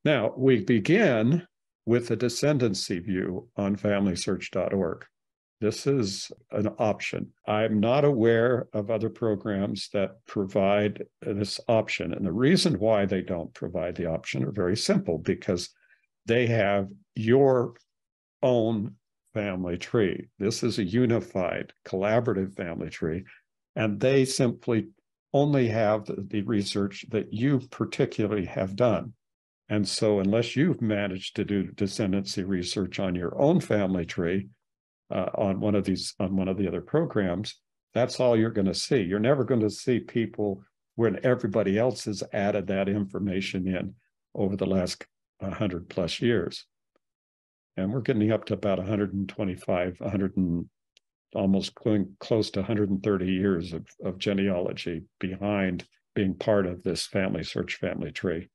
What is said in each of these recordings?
Now, we begin with the Descendancy View on FamilySearch.org. This is an option. I'm not aware of other programs that provide this option. And the reason why they don't provide the option are very simple, because they have your own family tree. This is a unified, collaborative family tree, and they simply only have the research that you particularly have done. And so unless you've managed to do descendancy research on your own family tree, on one of the other programs, that's all you're going to see. You're never going to see people when everybody else has added that information in over the last 100 plus years. And we're getting up to about 125, 100 and almost close to 130 years of genealogy behind being part of this FamilySearch family tree.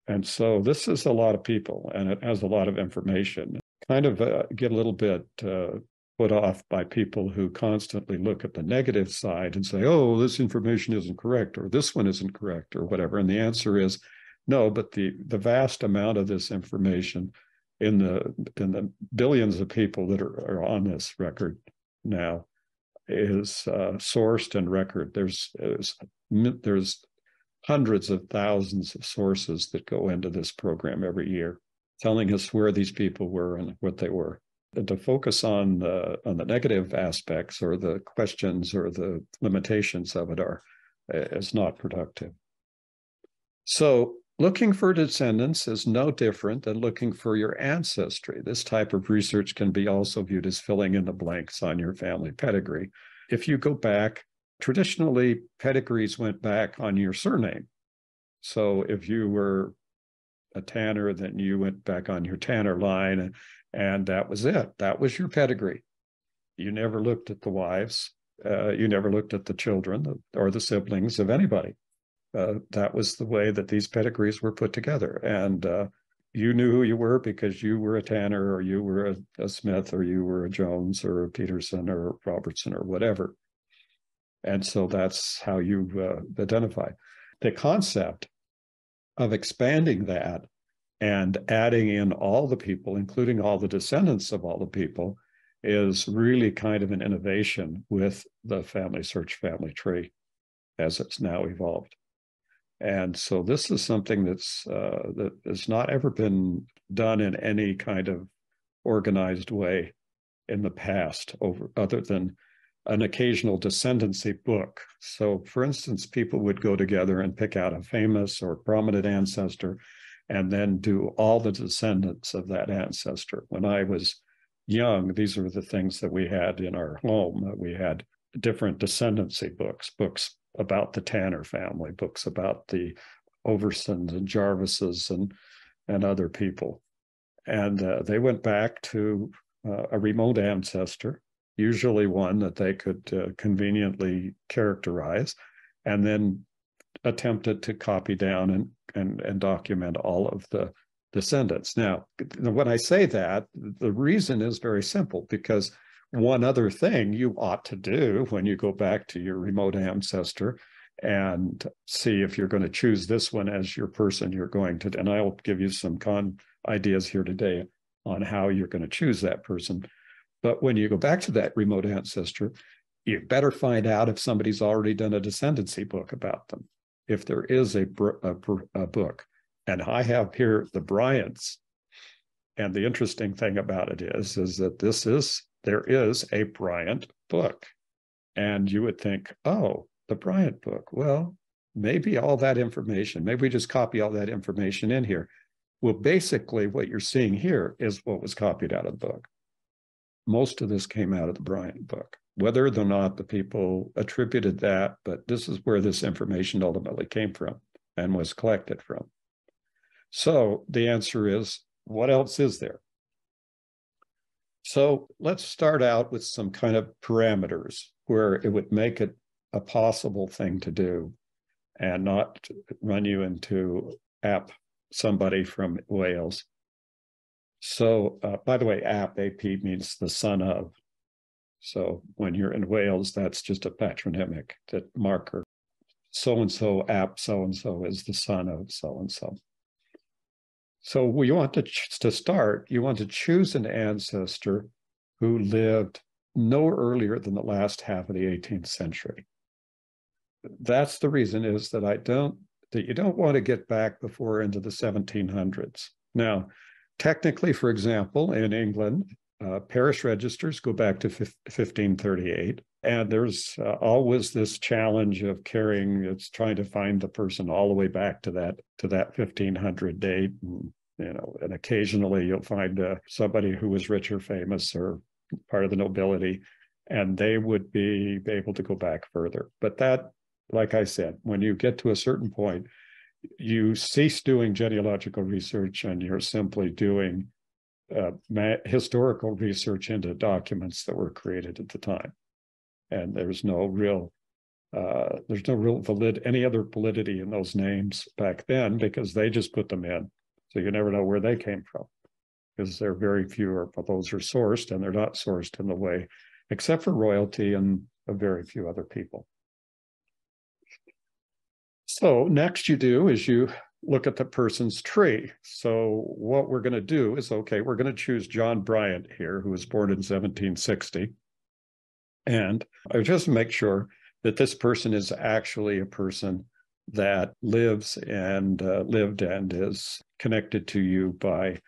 And so this is a lot of people, and it has a lot of information. Kind of get a little bit put off by people who constantly look at the negative side and say, oh, this information isn't correct, or this one isn't correct, or whatever. And the answer is no, but the vast amount of this information in the billions of people that are on this record now is sourced and record. There's hundreds of thousands of sources that go into this program every year, telling us where these people were and what they were. And to focus on the negative aspects or the questions or the limitations of it is not productive. So looking for descendants is no different than looking for your ancestry. This type of research can be also viewed as filling in the blanks on your family pedigree. If you go back, traditionally, pedigrees went back on your surname. So if you were a tanner, then you went back on your tanner line, and that was it. That was your pedigree. You never looked at the wives. You never looked at the children or the siblings of anybody. That was the way that these pedigrees were put together. And you knew who you were because you were a Tanner, or you were a Smith, or you were a Jones, or a Peterson, or Robertson, or whatever. And so that's how you identify. The concept of expanding that and adding in all the people, including all the descendants of all the people, is really kind of an innovation with the FamilySearch family tree as it's now evolved. And so this is something that has not ever been done in any kind of organized way in the past, other than an occasional descendancy book. So for instance, people would go together and pick out a famous or prominent ancestor and then do all the descendants of that ancestor. When I was young, these are the things that we had in our home. We had different descendancy books about the Tanner family, books about the Oversons and Jarvises and other people. And they went back to a remote ancestor, usually one that they could conveniently characterize, and then attempted to copy down and document all of the descendants. Now, when I say that, the reason is very simple, because one other thing you ought to do when you go back to your remote ancestor and see if you're going to choose this one as your person you're going to, and I'll give you some ideas here today on how you're going to choose that person. But when you go back to that remote ancestor, you better find out if somebody's already done a descendancy book about them, if there is a book. And I have here the Bryants. And the interesting thing about it is that there is a Bryant book. And you would think, oh, the Bryant book. Well, maybe all that information, maybe we just copy all that information in here. Well, basically what you're seeing here is what was copied out of the book. Most of this came out of the Bryant book, whether or not the people attributed that, but this is where this information ultimately came from and was collected from. So the answer is, what else is there? So let's start out with some kind of parameters where it would make it a possible thing to do and not run you into somebody from Wales. So, by the way, AP means the son of. So when you're in Wales, that's just a patronymic marker. So-and-so, so-and-so is the son of so-and-so. So you want to start, you want to choose an ancestor who lived no earlier than the last half of the 18th century. That's the reason is that you don't want to get back before into the 1700s. Now, technically, for example, in England, parish registers go back to 1538. And there's always this challenge of it's trying to find the person all the way back to that 1500 date. And occasionally you'll find somebody who was rich or famous or part of the nobility, and they would be able to go back further. But that, like I said, when you get to a certain point, you cease doing genealogical research and you're simply doing historical research into documents that were created at the time. And there's no real any other validity in those names back then because they just put them in. So you never know where they came from because there are very few of those are sourced, and they're not sourced in the way, except for royalty and a very few other people. So next you do is you look at the person's tree. So what we're going to do is, okay, we're going to choose John Bryant here, who was born in 1760. And I just make sure that this person is actually a person that lives and lived and is connected to you by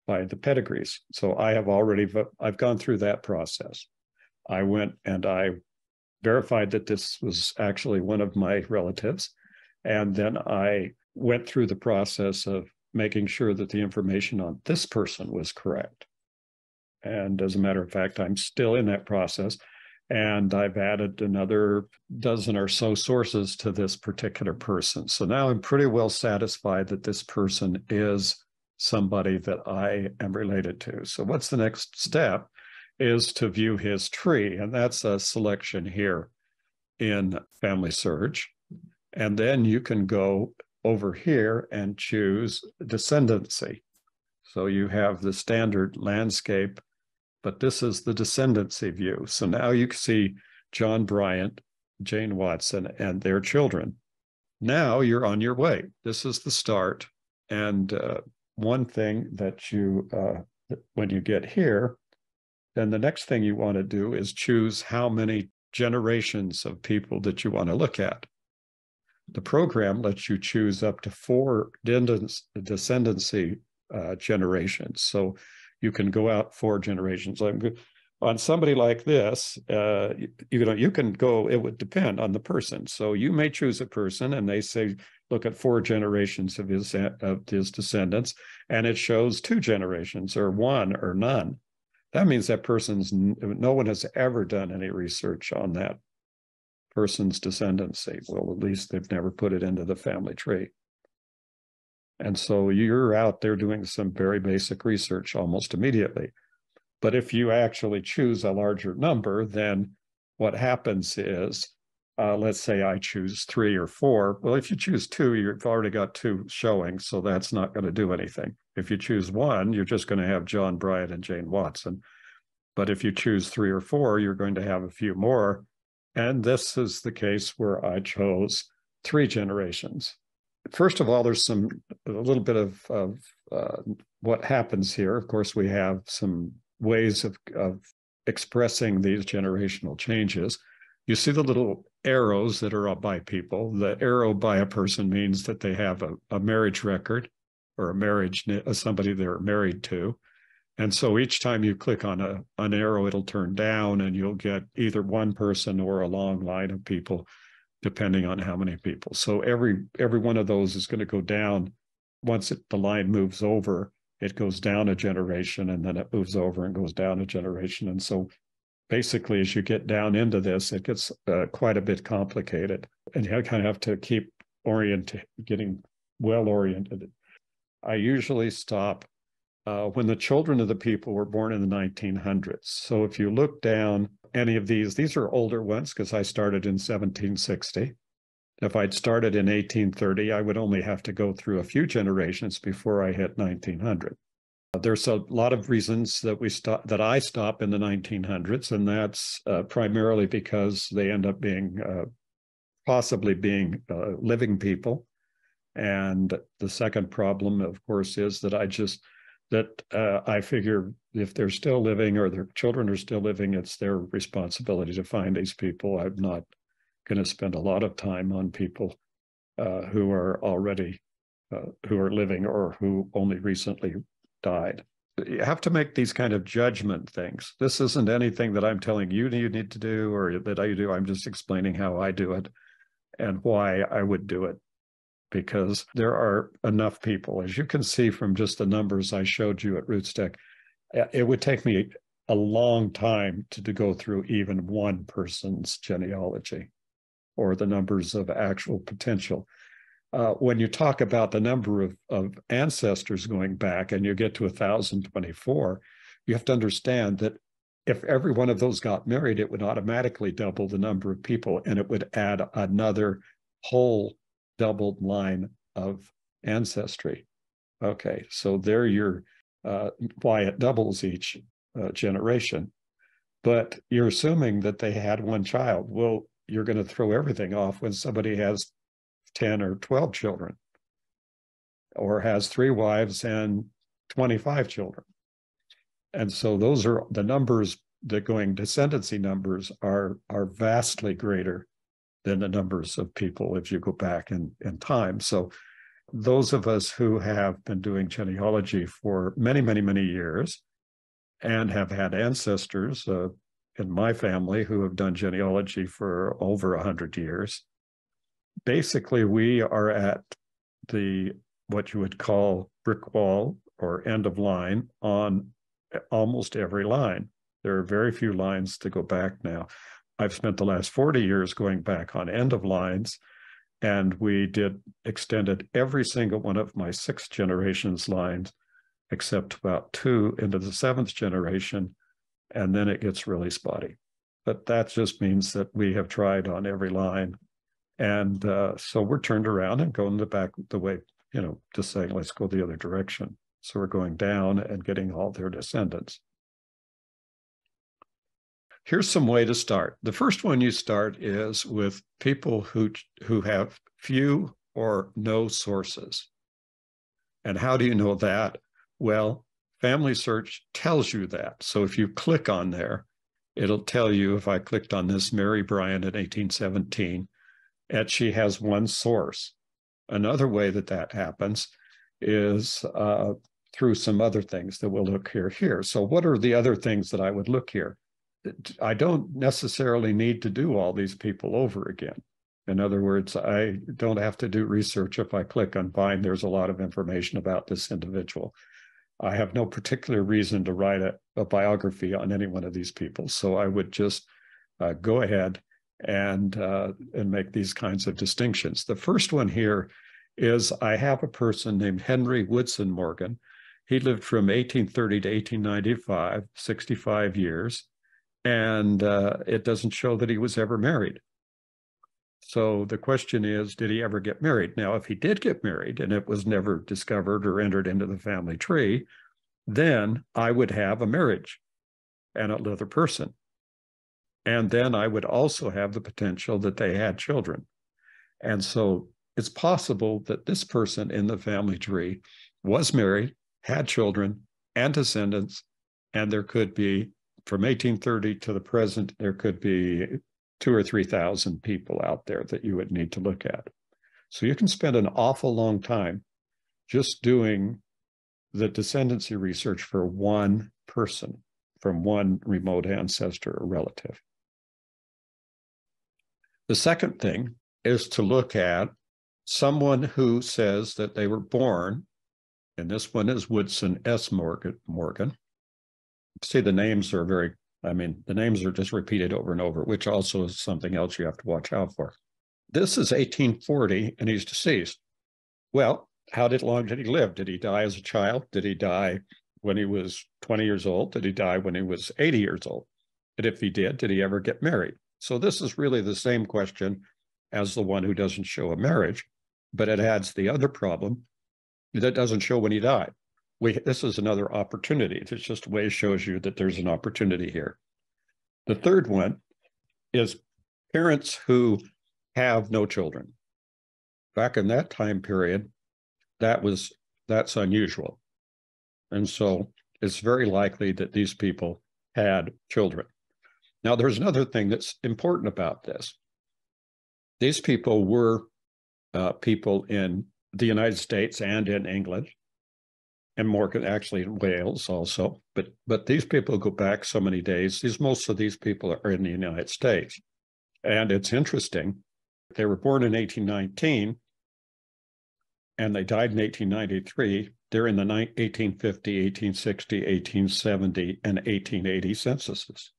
the pedigrees. So I've gone through that process. I went and I verified that this was actually one of my relatives. And then I went through the process of making sure that the information on this person was correct. And as a matter of fact, I'm still in that process. And I've added another dozen or so sources to this particular person. So now I'm pretty well satisfied that this person is somebody that I am related to. So what's the next step is to view his tree. And that's a selection here in FamilySearch. And then you can go over here and choose Descendancy. So you have the standard landscape, but this is the Descendancy View. So now you can see John Bryant, Jane Watson, and their children. Now you're on your way. This is the start. And one thing that when you get here, then the next thing you want to do is choose how many generations of people that you want to look at. The program lets you choose up to 4 descendancy generations. So you can go out 4 generations. On somebody like this, you can go, it would depend on the person. So you may choose a person and they say, look at 4 generations of his descendants, and it shows 2 generations or 1 or none. That means that no one has ever done any research on that person's descendancy. Well, at least they've never put it into the family tree. And so you're out there doing some very basic research almost immediately. But if you actually choose a larger number, then what happens is, let's say I choose 3 or 4. Well, if you choose 2, you've already got 2 showing, so that's not going to do anything. If you choose 1, you're just going to have John Bryant and Jane Watson. But if you choose 3 or 4, you're going to have a few more. And this is the case where I chose 3 generations. First of all, there's a little bit of what happens here. Of course, we have some ways of expressing these generational changes. You see the little arrows that are up by people. The arrow by a person means that they have a marriage record or somebody they're married to. And so each time you click on an arrow, it'll turn down and you'll get either one person or a long line of people, depending on how many people. So every one of those is going to go down. Once the line moves over, it goes down a generation, and then it moves over and goes down a generation. And so basically, as you get down into this, it gets quite a bit complicated. And you kind of have to keep getting well-oriented. I usually stop when the children of the people were born in the 1900s. So if you look down any of these are older ones because I started in 1760. If I'd started in 1830, I would only have to go through a few generations before I hit 1900. There's a lot of reasons that I stop in the 1900s, and that's primarily because they end up being possibly being living people. And the second problem, of course, is that I figure if they're still living or their children are still living, it's their responsibility to find these people. I'm not going to spend a lot of time on people who are already who are living or who only recently died. You have to make these kind of judgment things. This isn't anything that I'm telling you need to do or that I do. I'm just explaining how I do it and why I would do it, because there are enough people. As you can see from just the numbers I showed you at RootStack, it would take me a long time to go through even one person's genealogy or the numbers of actual potential. When you talk about the number of ancestors going back and you get to 1,024, you have to understand that if every one of those got married, it would automatically double the number of people, and it would add another whole doubled line of ancestry. Okay, so there you're why it doubles each generation. But you're assuming that they had one child. Well, you're going to throw everything off when somebody has 10 or 12 children or has 3 wives and 25 children. And so those are the numbers that going descendancy numbers are vastly greater than the numbers of people if you go back in time. So those of us who have been doing genealogy for many, many, many years and have had ancestors in my family who have done genealogy for over 100 years, basically we are at the what you would call brick wall or end of line on almost every line. There are very few lines to go back now. I've spent the last 40 years going back on end of lines, and we extended every single one of my 6 generations lines, except about 2 into the 7th generation, and then it gets really spotty. But that just means that we have tried on every line. And so we're turned around and going back the way, just saying, let's go the other direction. So we're going down and getting all their descendants. Here's some way to start. The first one you start is with people who have few or no sources. And how do you know that? Well, FamilySearch tells you that. So if you click on there, it'll tell you, if I clicked on this Mary Bryan in 1817, and she has one source. Another way that happens is through some other things that we'll look here. So what are the other things that I would look here? I don't necessarily need to do all these people over again. In other words, I don't have to do research. If I click on find, there's a lot of information about this individual. I have no particular reason to write a biography on any one of these people. So I would just go ahead and make these kinds of distinctions. The first one here is I have a person named Henry Woodson Morgan. He lived from 1830 to 1895, 65 years, and it doesn't show that he was ever married. So the question is, did he ever get married? Now, if he did get married and it was never discovered or entered into the family tree, then I would have a marriage and another person. And then I would also have the potential that they had children. And so it's possible that this person in the family tree was married, had children and descendants, and there could be, from 1830 to the present, there could be 2,000 or 3,000 people out there that you would need to look at. So you can spend an awful long time just doing the descendancy research for one person from one remote ancestor or relative. The second thing is to look at someone who says that they were born, and this one is Woodson S. Morgan. See, the names are the names are just repeated over and over, which also is something else you have to watch out for. This is 1840, and he's deceased. Well, how long did he live? Did he die as a child? Did he die when he was 20 years old? Did he die when he was 80 years old? And if he did he ever get married? So this is really the same question as the one who doesn't show a marriage, but it adds the other problem that doesn't show when he died. This is another opportunity. It's just a way it shows you that there's an opportunity here. The third one is parents who have no children. back in that time period, that's unusual. And so it's very likely that these people had children. Now, there's another thing that's important about this. These people were people in the United States and in England, and more actually in Wales also. But these people go back so many days. Most of these people are in the United States. And it's interesting. They were born in 1819, and they died in 1893. They're in the 1850, 1860, 1870, and 1880 censuses.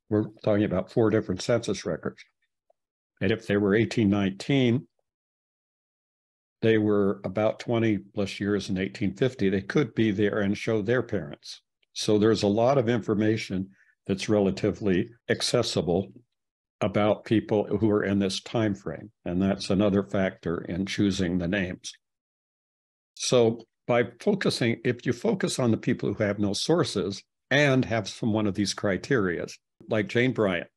We're talking about 4 different census records. And if they were 1819, they were about 20 plus years in 1850. They could be there and show their parents. So there's a lot of information that's relatively accessible about people who are in this time frame. And that's another factor in choosing the names. So by focusing, if you focus on the people who have no sources and have some one of these criteria, like Jane Bryant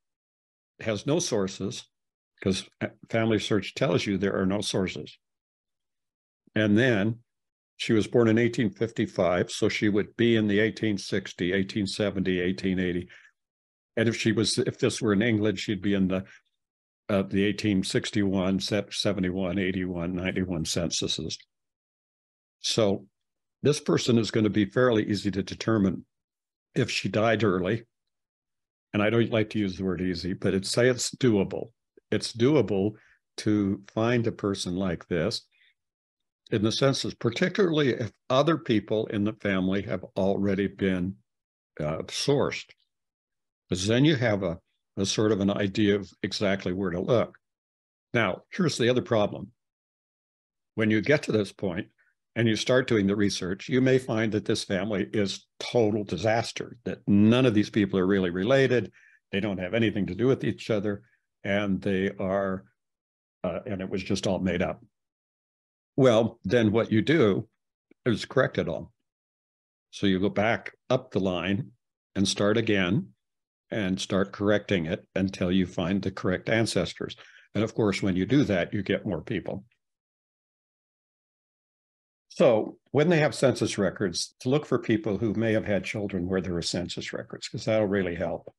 has no sources, because FamilySearch tells you there are no sources. And then she was born in 1855, so she would be in the 1860, 1870, 1880. And if this were in England, she'd be in the 1861, 71, 81, 91 censuses. So this person is going to be fairly easy to determine if she died early. And I don't like to use the word easy, but it's doable. It's doable to find a person like this in the census, particularly if other people in the family have already been sourced. Because then you have a sort of an idea of exactly where to look. Now, here's the other problem. When you get to this point and you start doing the research, you may find that this family is total disaster, that none of these people are really related. They don't have anything to do with each other. And they are, and it was just all made up. Well, then what you do is correct it all. So you go back up the line and start again and start correcting it until you find the correct ancestors. And of course, when you do that, you get more people. So when they have census records, to look for people who may have had children where there are census records, because that'll really help.